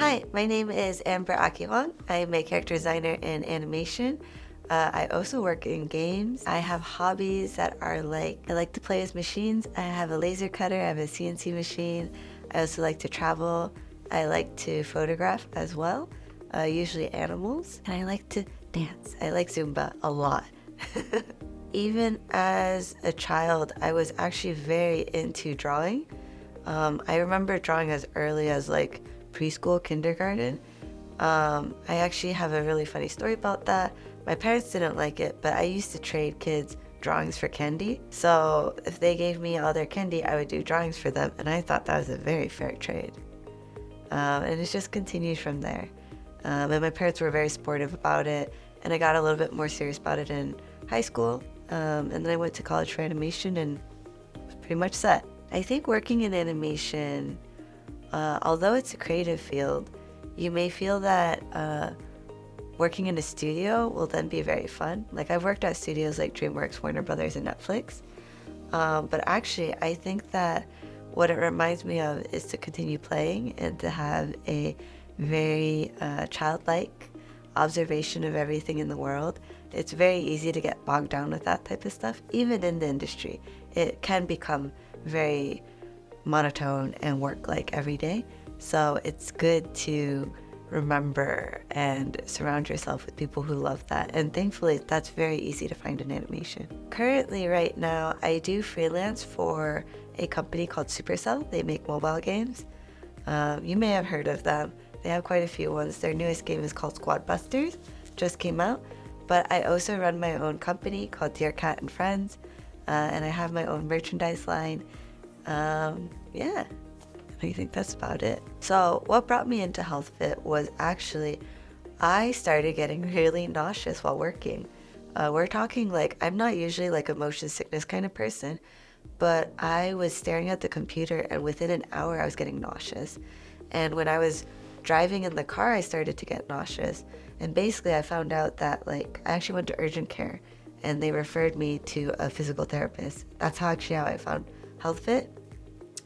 Hi, my name is Amber Akiwang. I'm a character designer in animation. I also work in games. I have hobbies that are I like to play with machines. I have a laser cutter, I have a CNC machine. I also like to travel. I like to photograph as well, usually animals. And I like to dance. I like Zumba a lot. Even as a child, I was actually very into drawing. I remember drawing as early as preschool, kindergarten. I actually have a really funny story about that. My parents didn't like it, but I used to trade kids drawings for candy. So if they gave me all their candy, I would do drawings for them, and I thought that was a very fair trade. And it just continued from there. And my parents were very supportive about it, and I got a little bit more serious about it in high school. And then I went to college for animation and was pretty much set. I think working in animation, although it's a creative field, you may feel that working in a studio will then be very fun. Like, I've worked at studios like DreamWorks, Warner Brothers, and Netflix. But actually, I think that what it reminds me of is to continue playing and to have a very childlike observation of everything in the world. It's very easy to get bogged down with that type of stuff, even in the industry. It can become very monotone and work like every day. So it's good to remember and surround yourself with people who love that. And thankfully, that's very easy to find in animation. Currently, right now, I do freelance for a company called Supercell. They make mobile games. You may have heard of them. They have quite a few ones. Their newest game is called Squad Busters, just came out. But I also run my own company called Dear Cat and Friends, and I have my own merchandise line. Yeah, I think that's about it. So what brought me into HealthFit was actually I started getting really nauseous while working. We're talking I'm not usually a motion sickness kind of person, but I was staring at the computer and within an hour I was getting nauseous. And when I was driving in the car, I started to get nauseous. And basically I found out that I actually went to urgent care and they referred me to a physical therapist. That's how I found HealthFit.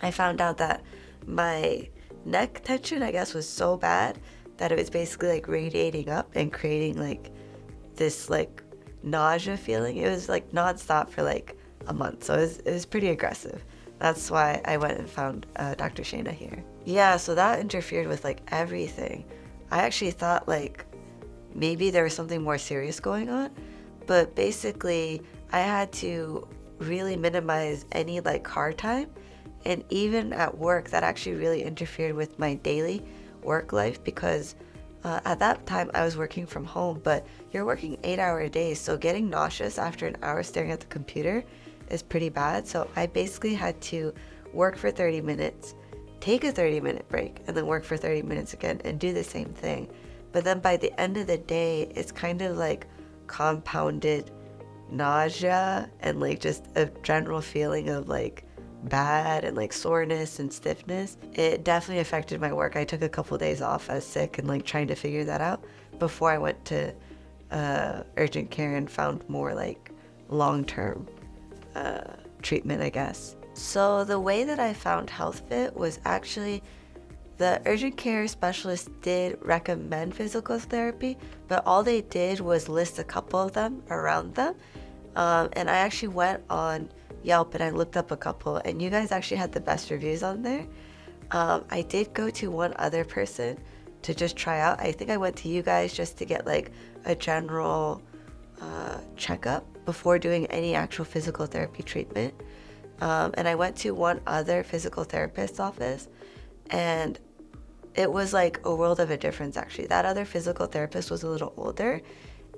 I found out that my neck tension, I guess, was so bad that it was basically radiating up and creating this nausea feeling. It was nonstop for a month, so it was pretty aggressive. That's why I went and found Dr. Shaina here. Yeah, so that interfered with everything. I actually thought maybe there was something more serious going on, but basically I had to really minimize any car time. And even at work, that actually really interfered with my daily work life because at that time I was working from home, but you're working 8-hour days, so getting nauseous after an hour staring at the computer is pretty bad. So I basically had to work for 30 minutes, take a 30-minute break, and then work for 30 minutes again and do the same thing. But then by the end of the day, it's kind of compounded nausea and just a general feeling of bad and soreness and stiffness. It definitely affected my work. I took a couple of days off as sick and trying to figure that out before I went to urgent care and found more long-term treatment, I guess. So the way that I found HealthFit was actually the urgent care specialist did recommend physical therapy, but all they did was list a couple of them around them. And I actually went on Yelp and I looked up a couple, and you guys actually had the best reviews on there. I did go to one other person to just try out. I think I went to you guys just to get a general checkup before doing any actual physical therapy treatment. And I went to one other physical therapist's office, and it was a world of a difference actually. That other physical therapist was a little older,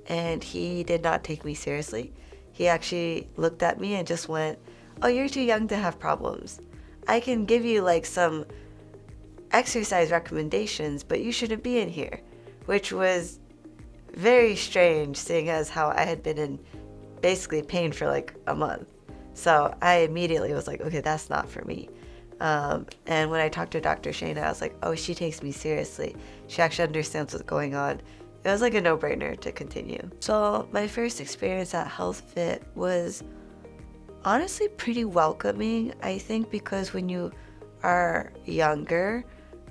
and he did not take me seriously. He actually looked at me and just went, "Oh, you're too young to have problems. I can give you some exercise recommendations, but you shouldn't be in here," which was very strange seeing as how I had been in basically pain for a month. So I immediately was okay, that's not for me. And when I talked to Dr. Shaina, I was oh, she takes me seriously. She actually understands what's going on. It was a no-brainer to continue. So my first experience at HealthFit was honestly pretty welcoming. I think because when you are younger,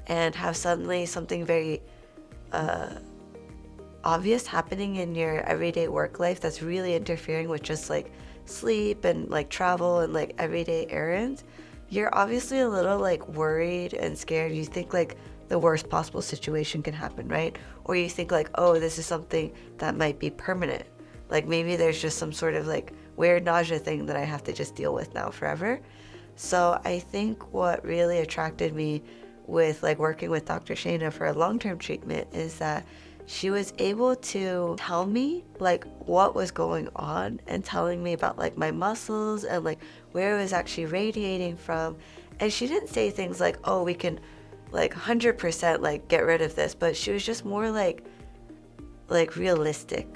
and have suddenly something very obvious happening in your everyday work life that's really interfering with just like sleep and like travel and like everyday errands, you're obviously a little like worried and scared. You think like the worst possible situation can happen, right? Or you think like, oh, this is something that might be permanent. Like maybe there's just some sort of like weird nausea thing that I have to just deal with now forever. So I think what really attracted me with like working with Dr. Shaina for a long-term treatment is that she was able to tell me like what was going on and telling me about like my muscles and like where it was actually radiating from. And she didn't say things like, oh, we can like 100% like get rid of this, but she was just more like realistic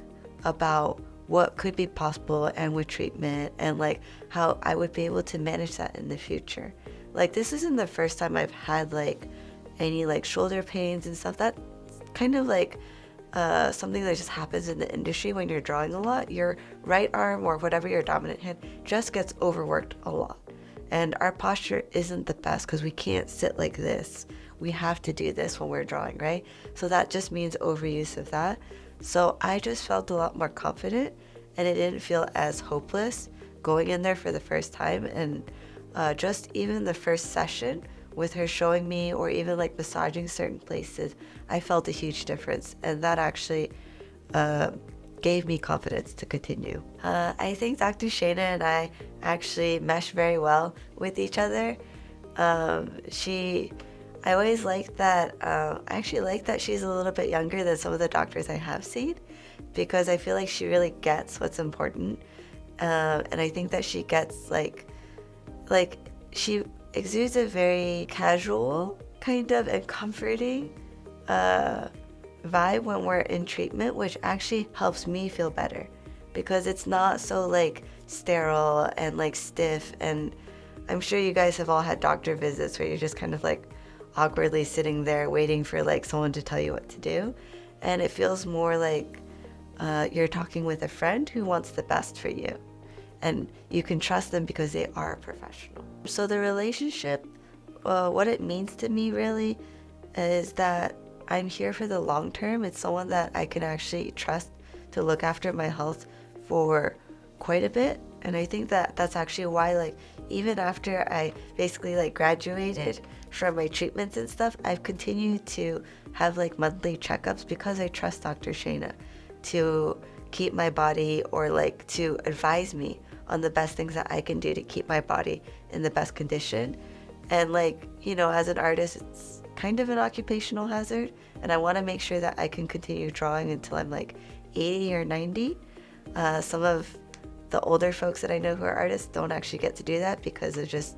about what could be possible and with treatment and like how I would be able to manage that in the future. Like this isn't the first time I've had like any like shoulder pains and stuff. That's kind of like something that just happens in the industry when you're drawing a lot. Your right arm or whatever your dominant hand just gets overworked a lot. And our posture isn't the best because we can't sit like this. We have to do this when we're drawing, right? So that just means overuse of that. So I just felt a lot more confident and it didn't feel as hopeless going in there for the first time. And just even the first session with her showing me or even like massaging certain places, I felt a huge difference. And that actually gave me confidence to continue. I think Dr. Shaina and I actually mesh very well with each other. I always like that, I actually like that she's a little bit younger than some of the doctors I have seen because I feel like she really gets what's important. And I think that she gets like she exudes a very casual kind of and comforting vibe when we're in treatment, which actually helps me feel better because it's not so like sterile and like stiff. And I'm sure you guys have all had doctor visits where you're just kind of like awkwardly sitting there waiting for like someone to tell you what to do, and it feels more like you're talking with a friend who wants the best for you and you can trust them because they are a professional. So the relationship, what it means to me really is that I'm here for the long term. It's someone that I can actually trust to look after my health for quite a bit. And I think that that's actually why like even after I basically like graduated from my treatments and stuff, I've continued to have like monthly checkups because I trust Dr. Shaina to keep my body or like to advise me on the best things that I can do to keep my body in the best condition. And like, you know, as an artist, it's kind of an occupational hazard, and I want to make sure that I can continue drawing until I'm like 80 or 90. Some of the older folks that I know who are artists don't actually get to do that because of just,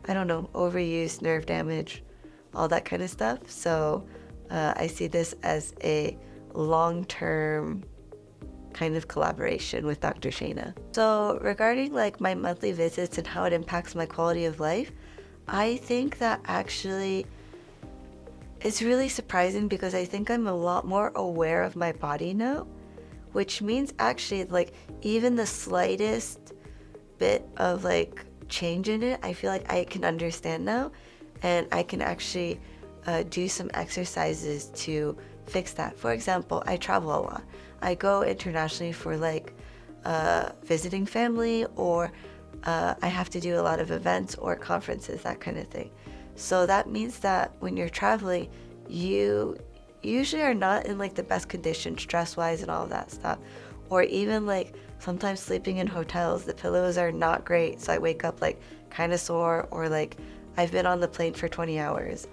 I don't know, overuse, nerve damage, all that kind of stuff. So I see this as a long-term kind of collaboration with Dr. Shaina. So regarding like my monthly visits and how it impacts my quality of life, I think that actually it's really surprising because I think I'm a lot more aware of my body now, which means actually like even the slightest bit of like change in it, I feel like I can understand now, and I can actually do some exercises to fix that. For example, I travel a lot. I go internationally for like visiting family, or I have to do a lot of events or conferences, that kind of thing. So that means that when you're traveling, you usually are not in like the best condition stress-wise and all of that stuff. Or even like sometimes sleeping in hotels, the pillows are not great, so I wake up like kind of sore, or like I've been on the plane for 20 hours.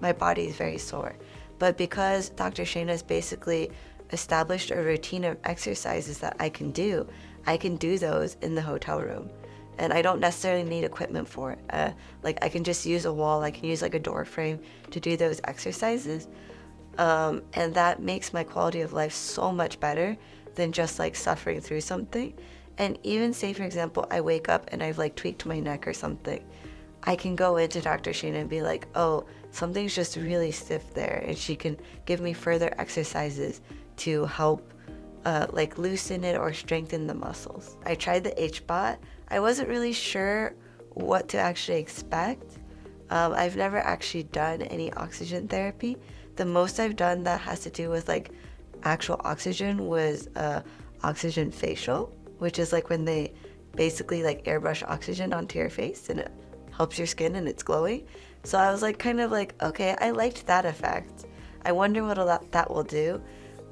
My body is very sore. But because Dr. Shaina has basically established a routine of exercises that I can do those in the hotel room. And I don't necessarily need equipment for it. Like I can just use a wall, I can use like a door frame to do those exercises. And that makes my quality of life so much better than just like suffering through something. And even say, for example, I wake up and I've like tweaked my neck or something, I can go into Dr. Shaina and be like, oh, something's just really stiff there. And she can give me further exercises to help like loosen it or strengthen the muscles. I tried the HBOT. I wasn't really sure what to actually expect. I've never actually done any oxygen therapy. The most I've done that has to do with like actual oxygen was oxygen facial, which is like when they basically like airbrush oxygen onto your face and it helps your skin and it's glowing. So I was like kind of like, okay, I liked that effect. I wonder what that will do.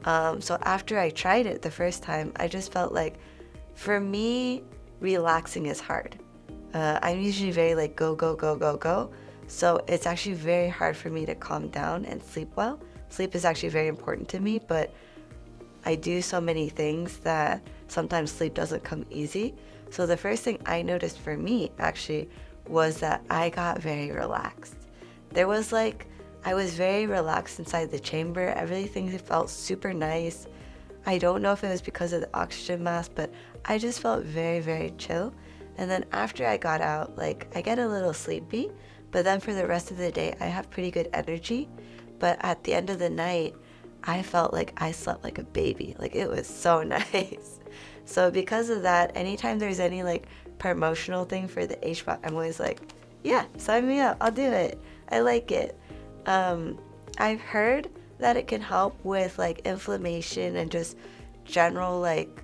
So after I tried it the first time, I just felt like, for me, relaxing is hard. I'm usually very like go, go, go, go, go. So it's actually very hard for me to calm down and sleep well. Sleep is actually very important to me, but I do so many things that sometimes sleep doesn't come easy. So the first thing I noticed for me actually was that I got very relaxed. There was like, I was very relaxed inside the chamber. Everything felt super nice. I don't know if it was because of the oxygen mask, but I just felt very, very chill. And then after I got out, like I get a little sleepy, but then for the rest of the day, I have pretty good energy. But at the end of the night, I felt like I slept like a baby. Like it was so nice. So because of that, anytime there's any like promotional thing for the HBOT, I'm always like, yeah, sign me up. I'll do it. I like it. I've heard that it can help with like inflammation and just general like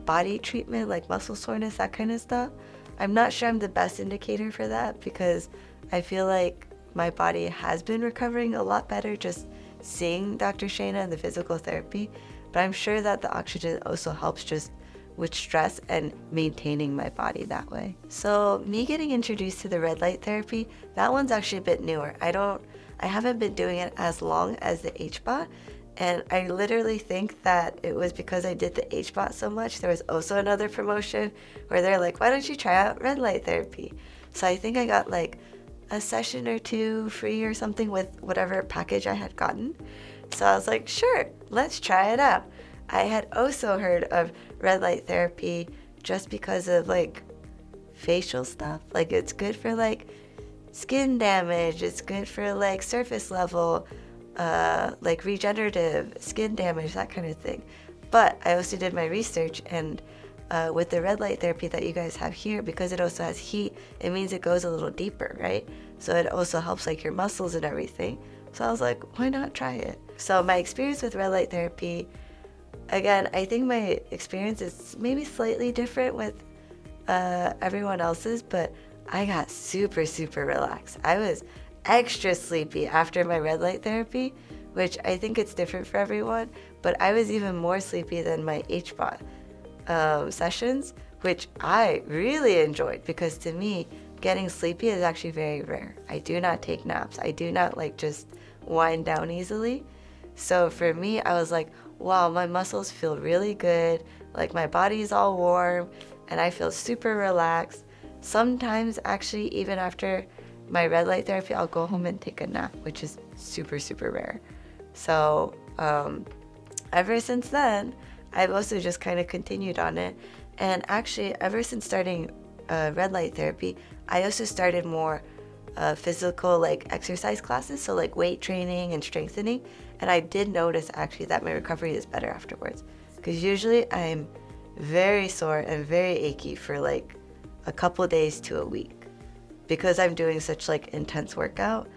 body treatment, like muscle soreness, that kind of stuff. I'm not sure I'm the best indicator for that because I feel like my body has been recovering a lot better just seeing Dr. Shaina and the physical therapy, but I'm sure that the oxygen also helps just with stress and maintaining my body that way. So me getting introduced to the red light therapy, that one's actually a bit newer. I haven't been doing it as long as the HBOT, and I literally think that it was because I did the HBOT so much. There was also another promotion where they're like, why don't you try out red light therapy? So I think I got like a session or two free or something with whatever package I had gotten. So I was like, sure, let's try it out. I had also heard of red light therapy just because of like facial stuff. Like it's good for like skin damage, it's good for like surface level, like regenerative skin damage, that kind of thing. But I also did my research, and with the red light therapy that you guys have here, because it also has heat, it means it goes a little deeper, right? So it also helps like your muscles and everything. So I was like, why not try it? So my experience with red light therapy, again, I think my experience is maybe slightly different with everyone else's, but I got super, super relaxed. I was extra sleepy after my red light therapy, which I think it's different for everyone, but I was even more sleepy than my HBOT sessions, which I really enjoyed because to me, getting sleepy is actually very rare. I do not take naps. I do not like just wind down easily. So for me, I was like, wow, my muscles feel really good. Like my body's all warm and I feel super relaxed. Sometimes actually, even after my red light therapy, I'll go home and take a nap, which is super, super rare. So ever since then, I've also just kind of continued on it. And actually, ever since starting red light therapy, I also started more physical like exercise classes, so like weight training and strengthening. And I did notice actually that my recovery is better afterwards. Because usually I'm very sore and very achy for like a couple days to a week. Because I'm doing such like intense workout,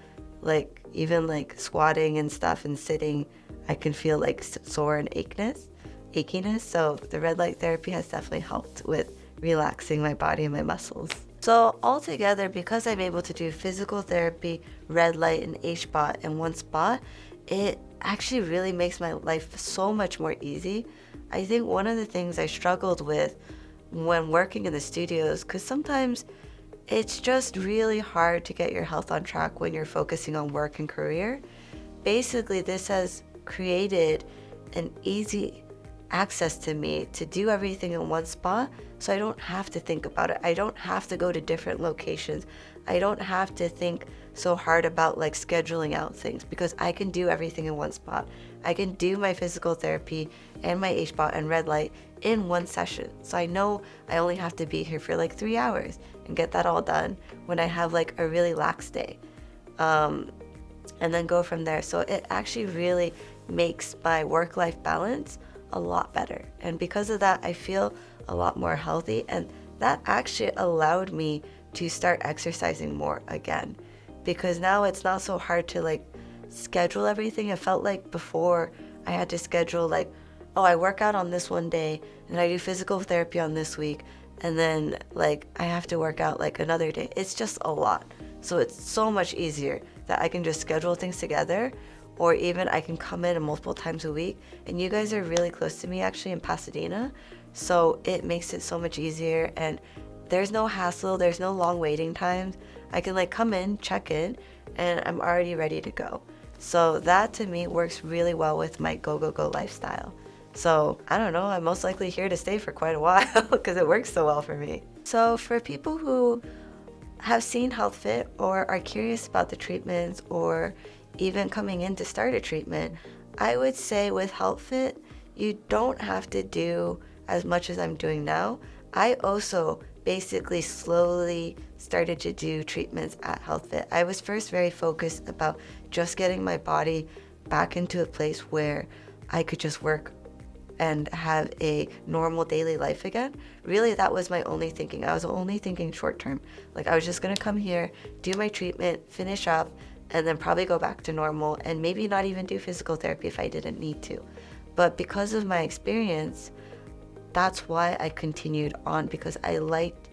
like even like squatting and stuff and sitting, I can feel like sore and achiness. So the red light therapy has definitely helped with relaxing my body and my muscles. So altogether, because I'm able to do physical therapy, red light, and HBOT in one spot, it actually really makes my life so much more easy. I think one of the things I struggled with when working in the studios, because sometimes it's just really hard to get your health on track when you're focusing on work and career. Basically, this has created an easy access to me to do everything in one spot, so I don't have to think about it. I don't have to go to different locations. I don't have to think so hard about like scheduling out things because I can do everything in one spot. I can do my physical therapy and my HBOT and red light in one session. So I know I only have to be here for like 3 hours and get that all done when I have like a really lax day. And then go from there. So it actually really makes my work-life balance a lot better. And because of that, I feel a lot more healthy. And that actually allowed me to start exercising more again. because now it's not so hard to like schedule everything. It felt like before I had to schedule like, oh, I work out on this one day and I do physical therapy on this week, and then like I have to work out like another day. It's just a lot. So it's so much easier that I can just schedule things together, or even I can come in multiple times a week. And you guys are really close to me actually in Pasadena, so it makes it so much easier, and there's no hassle, there's no long waiting times. I can like come in, check in, and I'm already ready to go. So that to me works really well with my go, go, go lifestyle. So I don't know, I'm most likely here to stay for quite a while because it works so well for me. So for people who have seen HealthFit or are curious about the treatments or even coming in to start a treatment, I would say with HealthFit, you don't have to do as much as I'm doing now. I also basically slowly started to do treatments at HealthFit. I was first very focused about just getting my body back into a place where I could just work and have a normal daily life again. Really, that was my only thinking. I was only thinking short term. Like I was just gonna come here, do my treatment, finish up, and then probably go back to normal and maybe not even do physical therapy if I didn't need to. But because of my experience, that's why I continued on, because I liked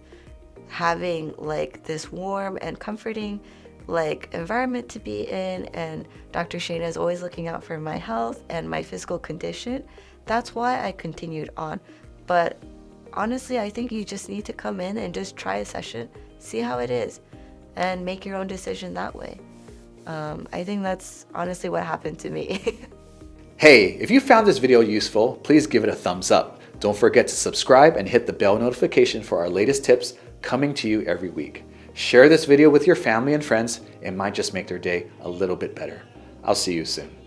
having like this warm and comforting like environment to be in, and Dr. Shaina is always looking out for my health and my physical condition. That's why I continued on. But honestly, I think you just need to come in and just try a session, see how it is, and make your own decision that way. I think that's honestly what happened to me. Hey, if you found this video useful, please give it a thumbs up. Don't forget to subscribe and hit the bell notification for our latest tips coming to you every week. Share this video with your family and friends. It might just make their day a little bit better. I'll see you soon.